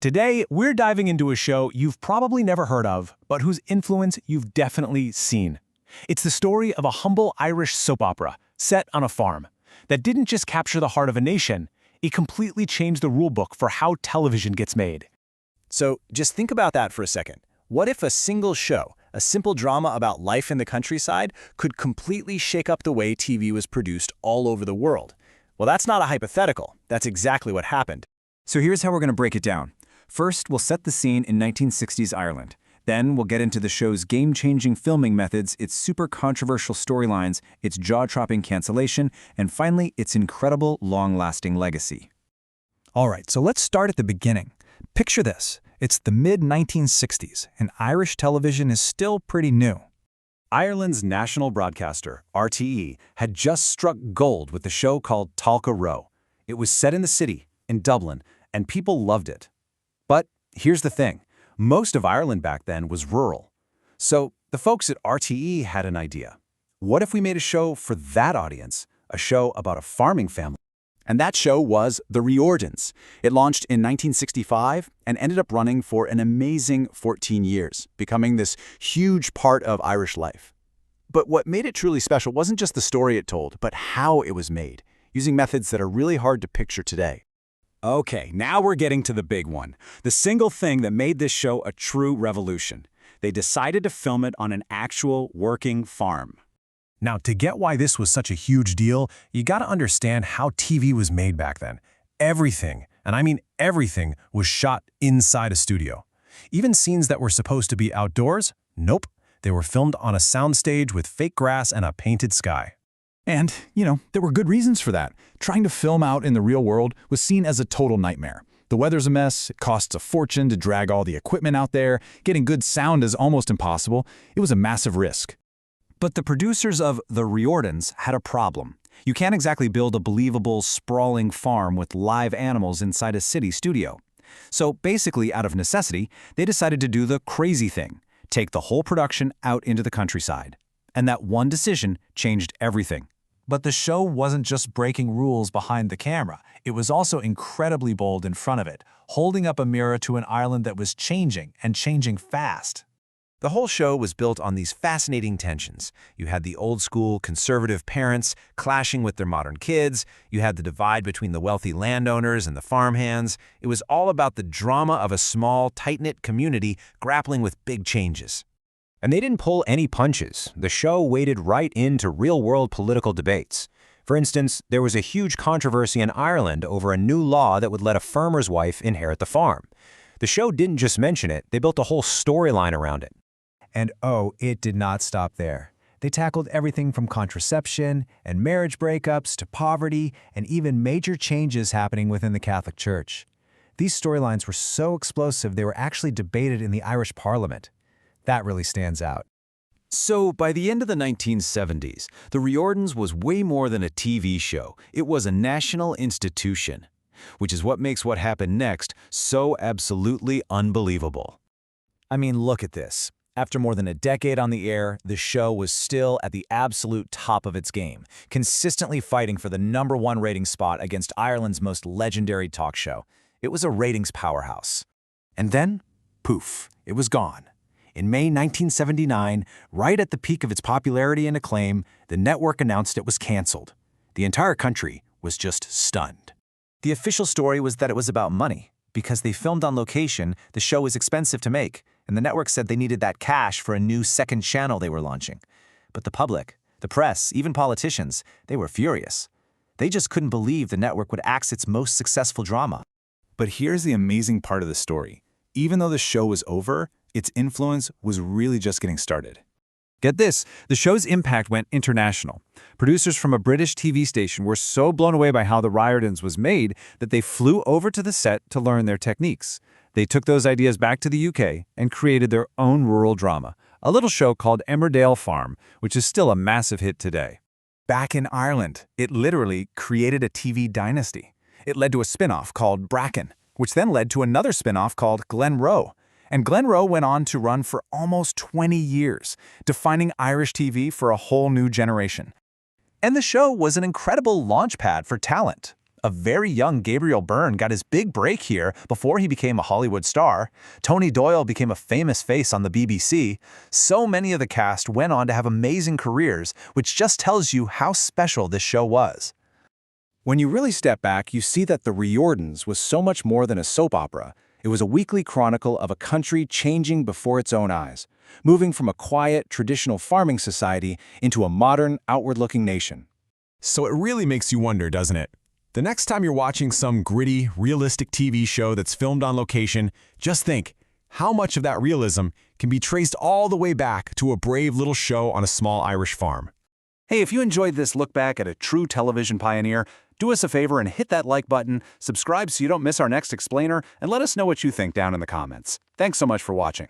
Today, we're diving into a show you've probably never heard of, but whose influence you've definitely seen. It's the story of a humble Irish soap opera set on a farm that didn't just capture the heart of a nation, it completely changed the rulebook for how television gets made. So just think about that for a second. What if a single show, a simple drama about life in the countryside, could completely shake up the way TV was produced all over the world? Well, that's not a hypothetical. That's exactly what happened. So here's how we're going to break it down. First, we'll set the scene in 1960s Ireland. Then we'll get into the show's game-changing filming methods, its super controversial storylines, its jaw-dropping cancellation, and finally, its incredible long-lasting legacy. All right, so let's start at the beginning. Picture this. It's the mid-1960s, and Irish television is still pretty new. Ireland's national broadcaster, RTE, had just struck gold with the show called Talca Row. It was set in the city, in Dublin, and people loved it. But here's the thing. Most of Ireland back then was rural. So the folks at RTE had an idea. What if we made a show for that audience? A show about a farming family? And that show was The Riordans. It launched in 1965 and ended up running for an amazing 14 years, becoming this huge part of Irish life. But what made it truly special wasn't just the story it told, but how it was made, using methods that are really hard to picture today. Okay, now we're getting to the big one. The single thing that made this show a true revolution. They decided to film it on an actual working farm. Now, to get why this was such a huge deal, you gotta understand how TV was made back then. Everything, and I mean everything, was shot inside a studio. Even scenes that were supposed to be outdoors? Nope. They were filmed on a soundstage with fake grass and a painted sky. And, there were good reasons for that. Trying to film out in the real world was seen as a total nightmare. The weather's a mess, it costs a fortune to drag all the equipment out there, getting good sound is almost impossible. It was a massive risk. But the producers of The Riordans had a problem. You can't exactly build a believable, sprawling farm with live animals inside a city studio. So basically, out of necessity, they decided to do the crazy thing, take the whole production out into the countryside. And that one decision changed everything. But the show wasn't just breaking rules behind the camera. It was also incredibly bold in front of it, holding up a mirror to an Ireland that was changing, and changing fast. The whole show was built on these fascinating tensions. You had the old-school, conservative parents clashing with their modern kids. You had the divide between the wealthy landowners and the farmhands. It was all about the drama of a small, tight-knit community grappling with big changes. And they didn't pull any punches. The show waded right into real-world political debates. For instance, there was a huge controversy in Ireland over a new law that would let a farmer's wife inherit the farm. The show didn't just mention it, they built a whole storyline around it. And oh, it did not stop there. They tackled everything from contraception and marriage breakups to poverty and even major changes happening within the Catholic Church. These storylines were so explosive they were actually debated in the Irish Parliament. That really stands out. So, by the end of the 1970s, The Riordans was way more than a TV show. It was a national institution, which is what makes what happened next so absolutely unbelievable. I mean, look at this. After more than a decade on the air, the show was still at the absolute top of its game, consistently fighting for the #1 rating spot against Ireland's most legendary talk show. It was a ratings powerhouse. And then, poof, it was gone. In May 1979, right at the peak of its popularity and acclaim, the network announced it was canceled. The entire country was just stunned. The official story was that it was about money. Because they filmed on location, the show was expensive to make, and the network said they needed that cash for a new second channel they were launching. But the public, the press, even politicians, they were furious. They just couldn't believe the network would axe its most successful drama. But here's the amazing part of the story. Even though the show was over, its influence was really just getting started. Get this, the show's impact went international. Producers from a British TV station were so blown away by how The Riordans was made that they flew over to the set to learn their techniques. They took those ideas back to the UK and created their own rural drama, a little show called Emmerdale Farm, which is still a massive hit today. Back in Ireland, it literally created a TV dynasty. It led to a spin-off called Bracken, which then led to another spin-off called Glenroe. And Glenroe went on to run for almost 20 years, defining Irish TV for a whole new generation. And the show was an incredible launchpad for talent. A very young Gabriel Byrne got his big break here before he became a Hollywood star. Tony Doyle became a famous face on the BBC. So many of the cast went on to have amazing careers, which just tells you how special this show was. When you really step back, you see that the Riordans was so much more than a soap opera. It was a weekly chronicle of a country changing before its own eyes, moving from a quiet, traditional farming society into a modern, outward-looking nation. So it really makes you wonder, doesn't it? The next time you're watching some gritty, realistic TV show that's filmed on location, just think, how much of that realism can be traced all the way back to a brave little show on a small Irish farm? Hey, if you enjoyed this look back at a true television pioneer, do us a favor and hit that like button, subscribe so you don't miss our next explainer, and let us know what you think down in the comments. Thanks so much for watching.